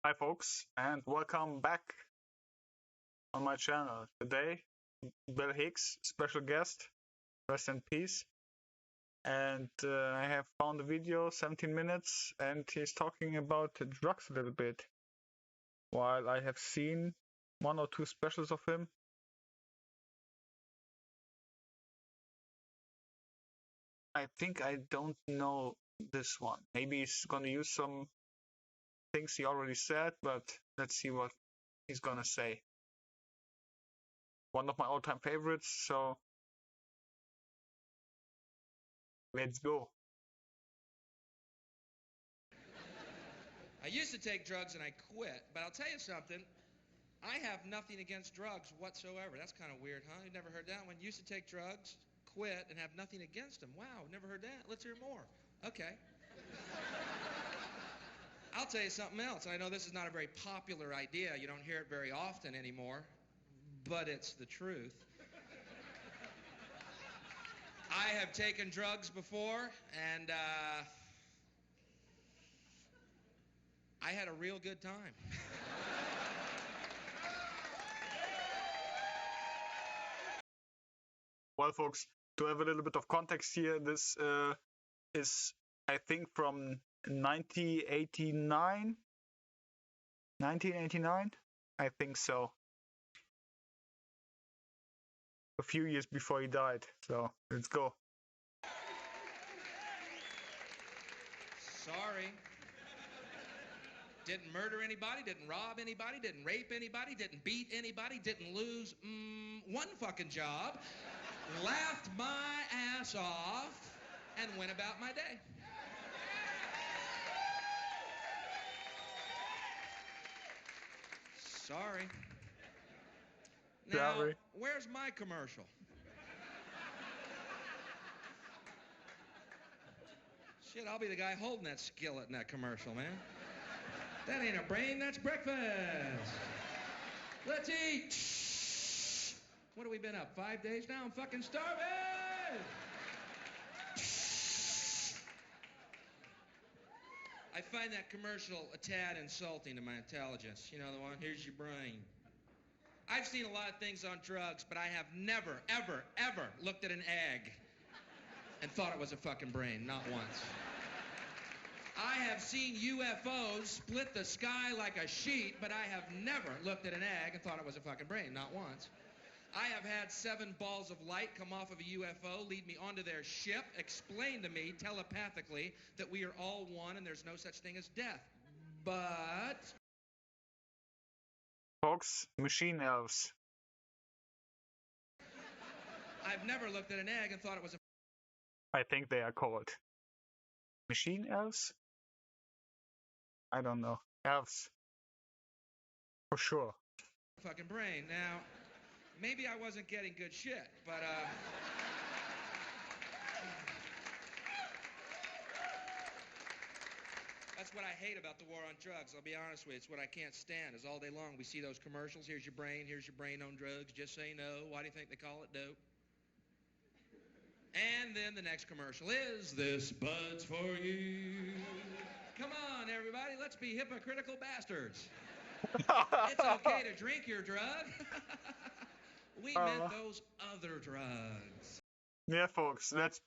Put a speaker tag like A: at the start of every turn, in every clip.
A: Hi, folks, and welcome back on my channel. Today, Bill Hicks, special guest, rest in peace. And I have found a video, 17 minutes, and he's talking about drugs a little bit. While I have seen one or two specials of him, I think I don't know this one. Maybe he's gonna use some things he already said, but let's see what he's gonna say. One of my all-time favorites, so let's go.
B: I used to take drugs and I quit, but I'll tell you something. I have nothing against drugs whatsoever. That's kind of weird, huh? You've never heard that one? Used to take drugs, quit, and have nothing against them. Wow, never heard that. Let's hear more. Okay. I'll tell you something else. I know this is not a very popular idea. You don't hear it very often anymore, but it's the truth. I have taken drugs before, and I had a real good time.
A: Well, folks, to have a little bit of context here, this is, I think, from 1989. 1989? I think so. A few years before he died. So let's go.
B: Sorry. Didn't murder anybody, didn't rob anybody, didn't rape anybody, didn't beat anybody, didn't lose one fucking job, laughed my ass off, and went about my day. Sorry. Now,
A: Sorry.
B: where's my commercial? Shit, I'll be the guy holding that skillet in that commercial, man. That ain't a brain, that's breakfast. Let's eat. What have we been up, 5 days now? I'm fucking starving. I find that commercial a tad insulting to my intelligence. You know the one, here's your brain. I've seen a lot of things on drugs, but I have never, ever, ever looked at an egg and thought it was a fucking brain, not once. I have seen UFOs split the sky like a sheet, but I have never looked at an egg and thought it was a fucking brain, not once. I have had 7 balls of light come off of a UFO, lead me onto their ship, explain to me telepathically that we are all one and there's no such thing as death. But...
A: Folks, machine elves.
B: I've never looked at an egg and thought it was a...
A: I think they are called. Machine elves? I don't know. Elves. For sure.
B: fucking brain. Now, maybe I wasn't getting good shit, but that's what I hate about the war on drugs. I'll be honest with you. It's what I can't stand is all day long we see those commercials. Here's your brain on drugs. Just say no. Why do you think they call it dope? And then the next commercial is this bud's for you. Come on, everybody. Let's be hypocritical bastards. It's okay to drink your drug. We meant those other drugs.
A: Yeah, folks, let's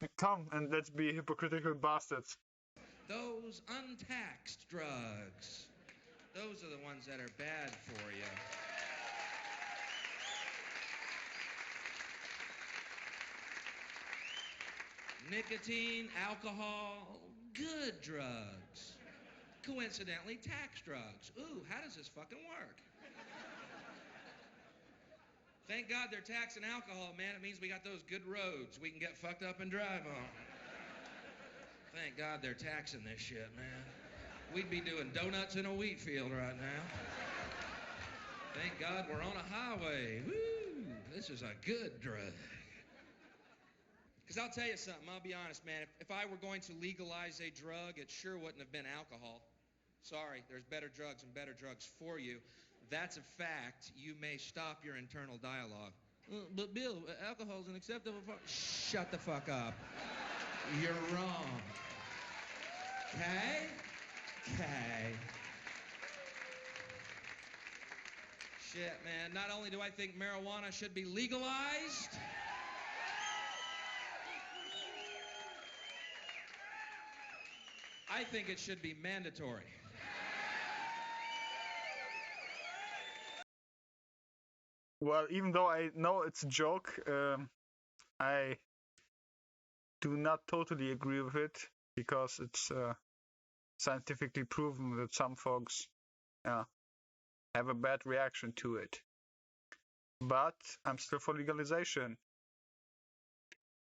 A: be hypocritical bastards.
B: Those untaxed drugs. Those are the ones that are bad for you. Nicotine, alcohol, good drugs. Coincidentally, tax drugs. Ooh, how does this fucking work? Thank God they're taxing alcohol, man. It means we got those good roads we can get fucked up and drive on. Thank God they're taxing this shit, man. We'd be doing donuts in a wheat field right now. Thank God we're on a highway. Woo! This is a good drug. Because I'll tell you something, I'll be honest, man. If I were going to legalize a drug, it sure wouldn't have been alcohol. Sorry, there's better drugs and better drugs for you. That's a fact. You may stop your internal dialogue. But Bill, alcohol's an acceptable form. Shut the fuck up. You're wrong. Okay? Okay. Shit, man. Not only do I think marijuana should be legalized, I think it should be mandatory.
A: Well, even though I know it's a joke, I do not totally agree with it because it's scientifically proven that some folks have a bad reaction to it. But I'm still for legalization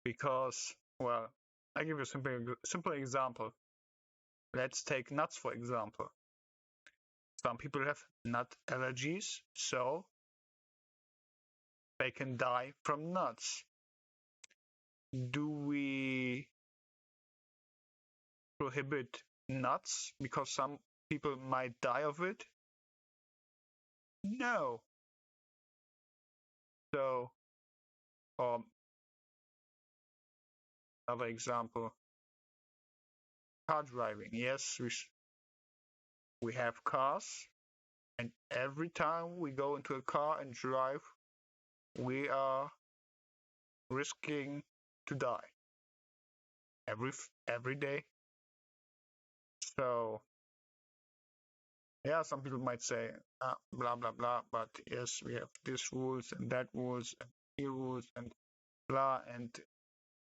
A: because, well, I give you a simple example. Let's take nuts, for example. Some people have nut allergies, so they can die from nuts. Do we prohibit nuts because some people might die of it? No. So, another example, car driving. Yes, we have cars, and every time we go into a car and drive, we are risking to die every day. So, yeah, some people might say blah blah blah, but yes, we have these rules and that rules and here rules and blah, and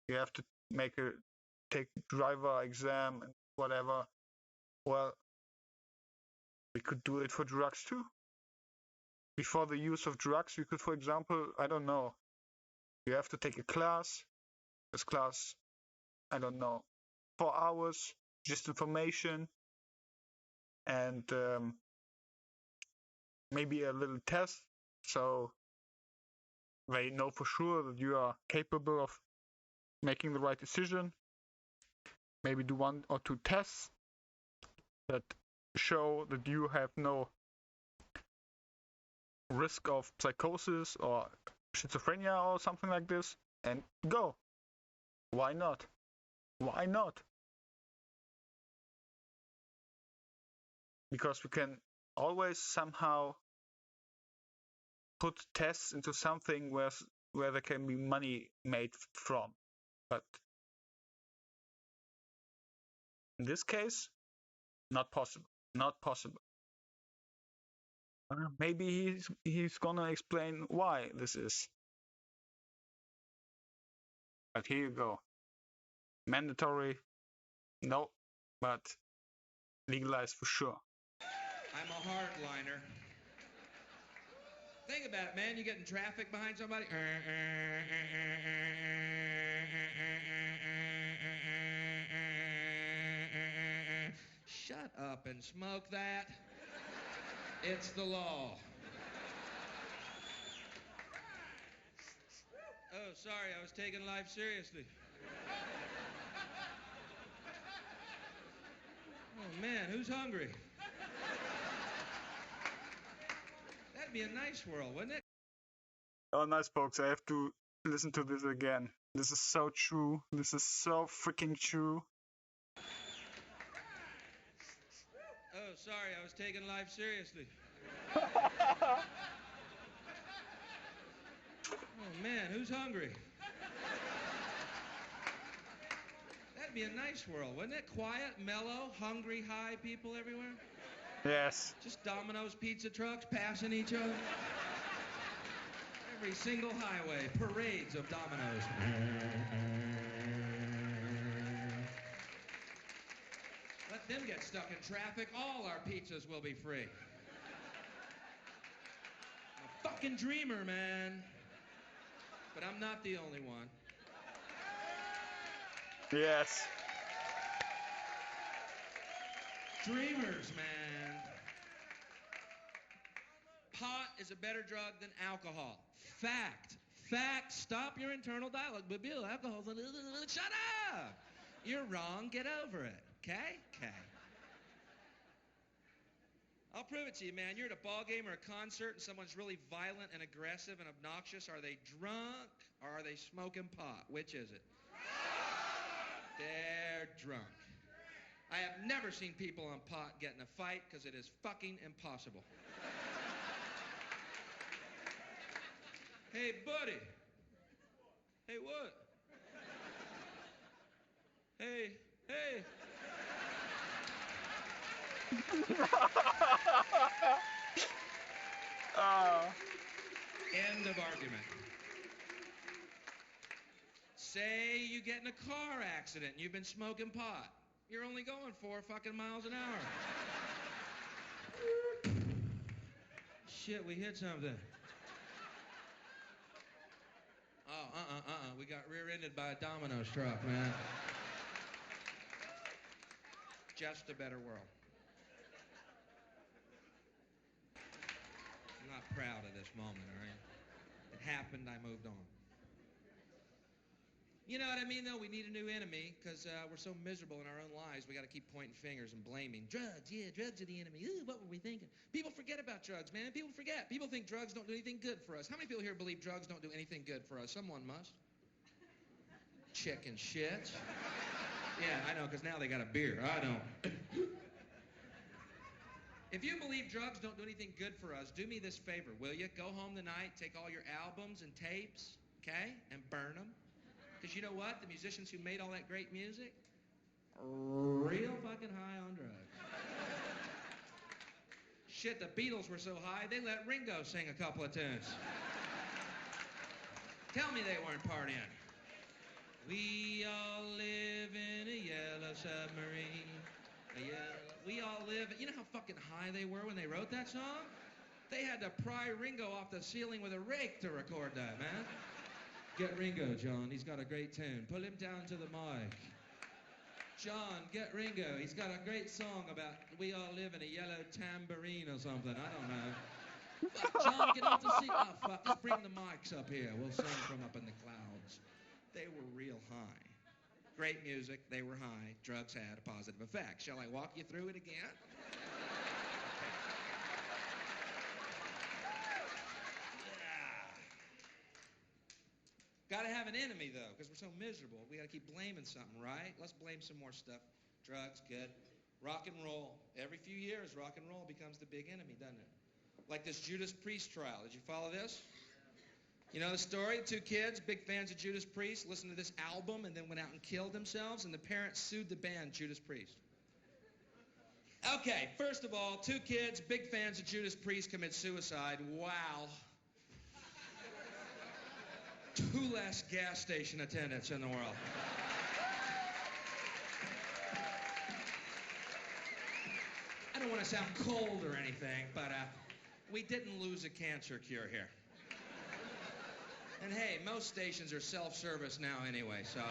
A: you have to take driver exam and whatever. Well, we could do it for drugs too. Before the use of drugs, we could, for example, I don't know, you have to take a class. This class, I don't know, 4 hours, just information, and maybe a little test, so they know for sure that you are capable of making the right decision. Maybe do 1 or 2 tests that show that you have no risk of psychosis or schizophrenia or something like this, and go. Why not? Why not? Because we can always somehow put tests into something where there can be money made from. But in this case, not possible. Not possible. Maybe he's gonna explain why this is. But here you go. Mandatory, no, but legalized for sure.
B: I'm a hardliner. Think about it, man. You get in traffic behind somebody. Shut up and smoke that. It's the law. Oh, sorry, I was taking life seriously. Oh, man, who's hungry? That'd be a nice world, wouldn't it?
A: Oh, nice, folks. I have to listen to this again. This is so true. This is so freaking true.
B: Oh, sorry, I was taking life seriously. Oh, man, who's hungry? That'd be a nice world, wouldn't it? Quiet, mellow, hungry, high people everywhere.
A: Yes.
B: Just Domino's pizza trucks passing each other. Every single highway, parades of Domino's. Let them get stuck in traffic. All our pizzas will be free. I'm a fucking dreamer, man. But I'm not the only one.
A: Yes.
B: Dreamers, man. Pot is a better drug than alcohol. Fact. Fact. Stop your internal dialogue. But Bill, alcohol's a... Shut up! You're wrong. Get over it. Okay? Okay. I'll prove it to you, man. You're at a ball game or a concert and someone's really violent and aggressive and obnoxious. Are they drunk or are they smoking pot? Which is it? They're drunk. I have never seen people on pot get in a fight because it is fucking impossible. Hey, buddy. Hey, what? Hey, hey. End of argument. Say you get in a car accident and you've been smoking pot. You're only going 4 fucking miles an hour. Shit, we hit something. Oh, we got rear-ended by a Domino's truck, man. Just a better world. I'm not proud of this moment, all right? It happened, I moved on. You know what I mean, though? We need a new enemy because we're so miserable in our own lives. We got to keep pointing fingers and blaming. Drugs, yeah, drugs are the enemy. Ooh, what were we thinking? People forget about drugs, man. People forget. People think drugs don't do anything good for us. How many people here believe drugs don't do anything good for us? Someone must. Chicken shit. Yeah, I know, because now they got a beer. I don't. If you believe drugs don't do anything good for us, do me this favor, will you? Go home tonight, take all your albums and tapes, okay, and burn them. Because you know what? The musicians who made all that great music, real fucking high on drugs. Shit, the Beatles were so high, they let Ringo sing a couple of tunes. Tell me they weren't partying. We all live in a yellow submarine. We all live. You know how fucking high they were when they wrote that song? They had to pry Ringo off the ceiling with a rake to record that, man. Get Ringo, John. He's got a great tune. Pull him down to the mic. John, get Ringo. He's got a great song about we all live in a yellow tambourine or something. I don't know. Fuck, John, get off the seat. Oh, fuck. Just bring the mics up here. We'll sing from up in the clouds. They were real high. Great music, they were high, drugs had a positive effect. Shall I walk you through it again? Gotta have an enemy, though, because we're so miserable. We gotta keep blaming something, right? Let's blame some more stuff. Drugs, good. Rock and roll. Every few years, rock and roll becomes the big enemy, doesn't it? Like this Judas Priest trial. Did you follow this? You know the story? 2 kids, big fans of Judas Priest, listened to this album and then went out and killed themselves, and the parents sued the band Judas Priest. Okay, first of all, 2 kids, big fans of Judas Priest, commit suicide. Wow. 2 less gas station attendants in the world. I don't want to sound cold or anything, but we didn't lose a cancer cure here. And hey, most stations are self-service now anyway, so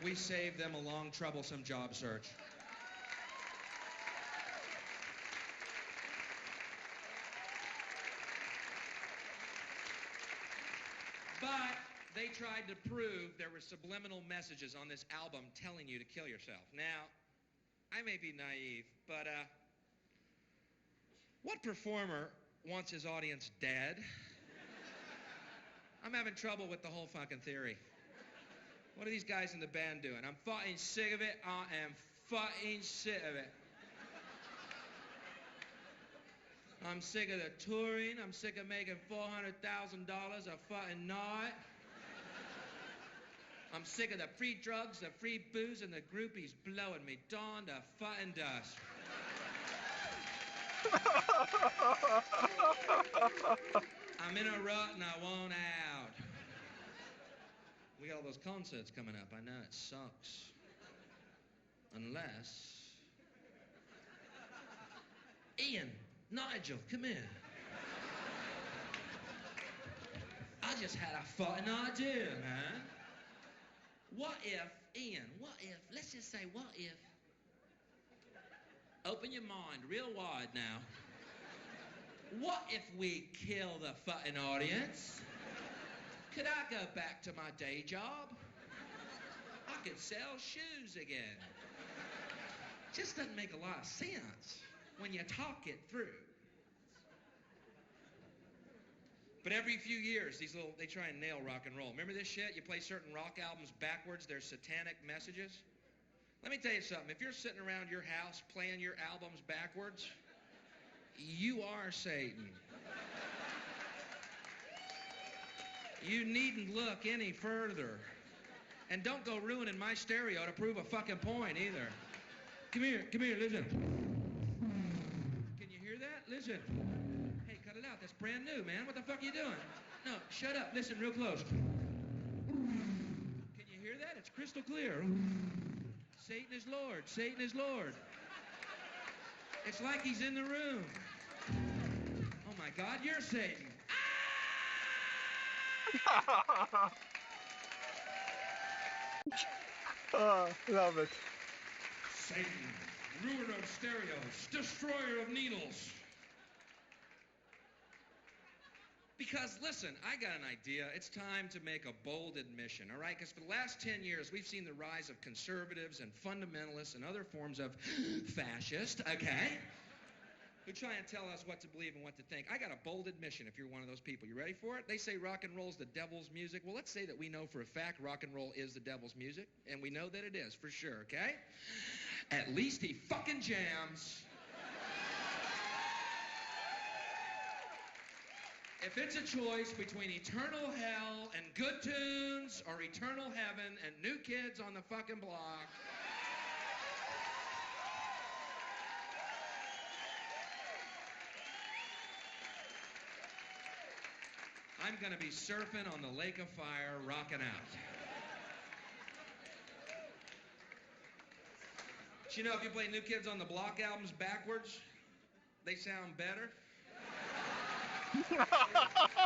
B: we saved them a long, troublesome job search. But they tried to prove there were subliminal messages on this album telling you to kill yourself. Now, I may be naive, but what performer wants his audience dead? I'm having trouble with the whole fucking theory. What are these guys in the band doing? I'm fucking sick of it. I am fucking sick of it. I'm sick of the touring. I'm sick of making $400,000 a fucking night. I'm sick of the free drugs, the free booze, and the groupies blowing me dawn to fucking dust. I'm in a rut and I want out. We got all those concerts coming up. I know it sucks. Unless... Ian, Nigel, come here. I just had a fucking idea, man. What if, Ian, let's just say, what if... Open your mind real wide now. What if we kill the fucking audience? Could I go back to my day job? I could sell shoes again. Just doesn't make a lot of sense when you talk it through. But every few years, they try and nail rock and roll. Remember this shit? You play certain rock albums backwards, there's satanic messages. Let me tell you something. If you're sitting around your house playing your albums backwards, you are Satan. You needn't look any further. And don't go ruining my stereo to prove a fucking point either. Come here, listen. Can you hear that? Listen. Hey, cut it out. That's brand new, man. What the fuck are you doing? No, shut up. Listen real close. Can you hear that? It's crystal clear. Satan is Lord. Satan is Lord. It's like he's in the room. Oh my God, you're Satan.
A: Oh, love it.
B: Satan, ruiner of stereos, destroyer of needles. Because, listen, I got an idea. It's time to make a bold admission, all right? Because for the last 10 years, we've seen the rise of conservatives and fundamentalists and other forms of fascist, okay? Who try and tell us what to believe and what to think. I got a bold admission if you're one of those people. You ready for it? They say rock and roll's the devil's music. Well, let's say that we know for a fact rock and roll is the devil's music, and we know that it is for sure, okay? At least he fucking jams. If it's a choice between eternal hell and good tunes or eternal heaven and new kids on the fucking block, I'm gonna be surfing on the lake of fire, rocking out. But you know, if you play New Kids on the Block albums backwards, they sound better.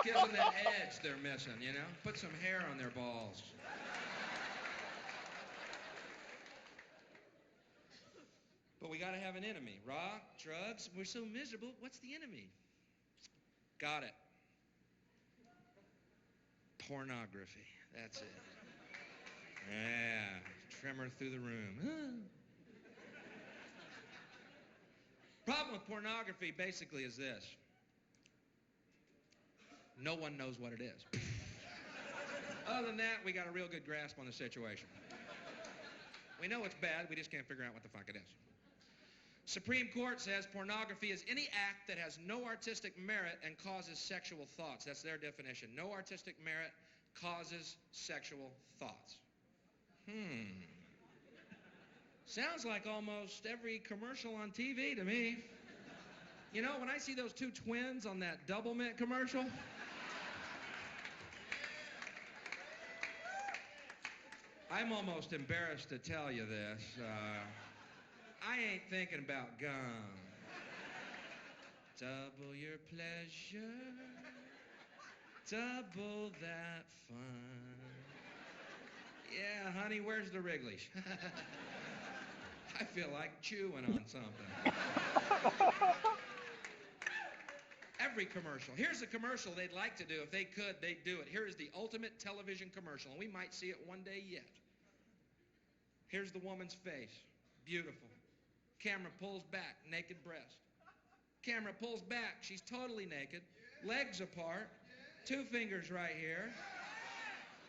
B: Gives them that edge they're missing, you know? Put some hair on their balls. But we gotta have an enemy. Rock, drugs, we're so miserable. What's the enemy? Got it. Pornography. That's it. Yeah. Tremor through the room. Problem with pornography basically is this. No one knows what it is. Other than that, we got a real good grasp on the situation. We know it's bad, we just can't figure out what the fuck it is. Supreme Court says pornography is any act that has no artistic merit and causes sexual thoughts. That's their definition. No artistic merit causes sexual thoughts. Sounds like almost every commercial on TV to me. You know, when I see those two twins on that Double Mint commercial, I'm almost embarrassed to tell you this. I ain't thinking about gum. Double your pleasure, double that fun. Yeah, honey, where's the Wrigley's? I feel like chewing on something. Every commercial. Here's a commercial they'd like to do. If they could, they'd do it. Here is the ultimate television commercial, and we might see it one day yet. Here's the woman's face. Beautiful. Camera pulls back, naked breast. Camera pulls back, she's totally naked. Legs apart, 2 fingers right here.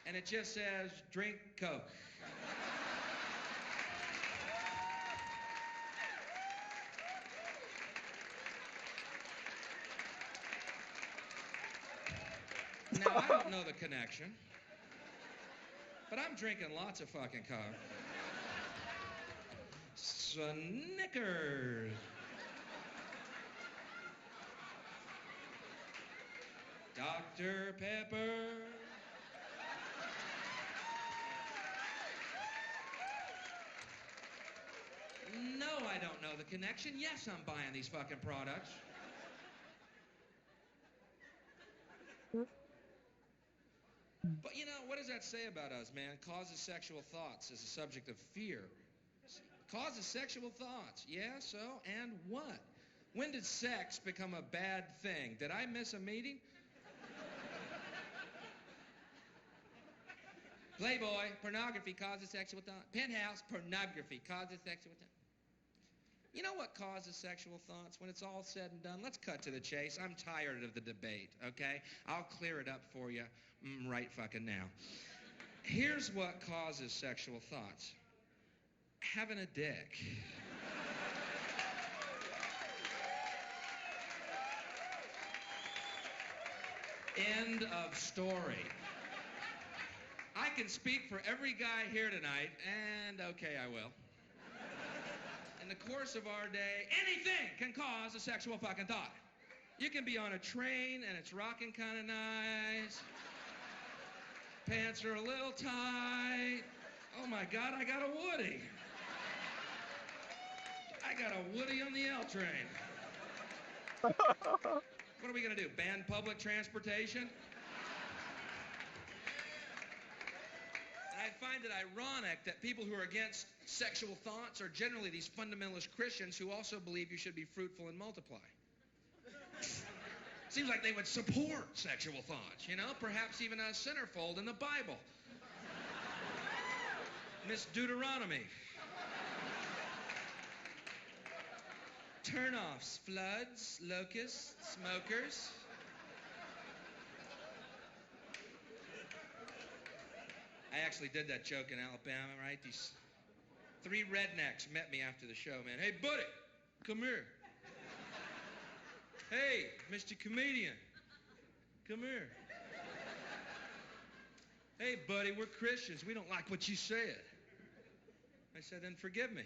B: And it just says, drink Coke. Now, I don't know the connection, but I'm drinking lots of fucking Coke. Snickers. Dr. Pepper. No, I don't know the connection. Yes, I'm buying these fucking products. But you know, what does that say about us, man? Causes sexual thoughts is a subject of fear. Causes sexual thoughts. Yeah, so, and what? When did sex become a bad thing? Did I miss a meeting? Playboy, pornography causes sexual thoughts. Penthouse, pornography causes sexual thoughts. You know what causes sexual thoughts? When it's all said and done, let's cut to the chase. I'm tired of the debate, okay? I'll clear it up for you right fucking now. Here's what causes sexual thoughts. Having a dick. End of story. can speak for every guy here tonight, and okay, I will. In the course of our day, anything can cause a sexual fucking thought. You can be on a train and it's rocking kind of nice. Pants are a little tight. Oh my God, I got a Woody. I got a Woody on the L train. What are we gonna do, ban public transportation? And I find it ironic that people who are against sexual thoughts are generally these fundamentalist Christians who also believe you should be fruitful and multiply. Seems like they would support sexual thoughts, you know? Perhaps even a centerfold in the Bible. Miss Deuteronomy. Turnoffs, floods, locusts, smokers. I actually did that joke in Alabama, right? These 3 rednecks met me after the show, man. Hey, buddy, come here. Hey, Mr. Comedian, come here. Hey, buddy, we're Christians. We don't like what you said. I said, then forgive me.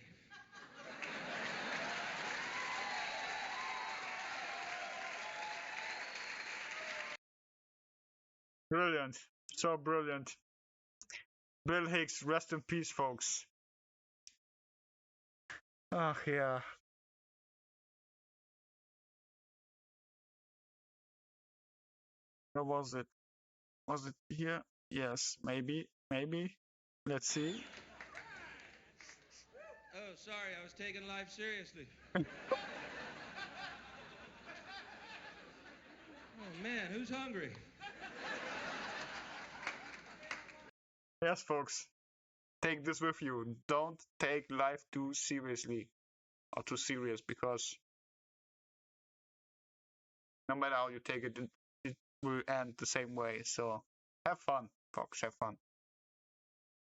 A: Brilliant. So brilliant. Bill Hicks, rest in peace, folks. Oh, yeah. Where was it? Was it here? Yes, maybe. Maybe. Let's see.
B: Oh, sorry, I was taking life seriously. Oh, man, who's hungry?
A: Yes, folks. Take this with you. Don't take life too seriously or too serious, because no matter how you take it, it will end the same way. So have fun, folks. Have fun.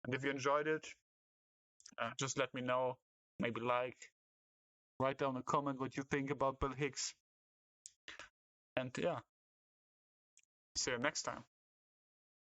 A: And if you enjoyed it, just let me know. Maybe like, write down a comment what you think about Bill Hicks. And yeah, see you next time.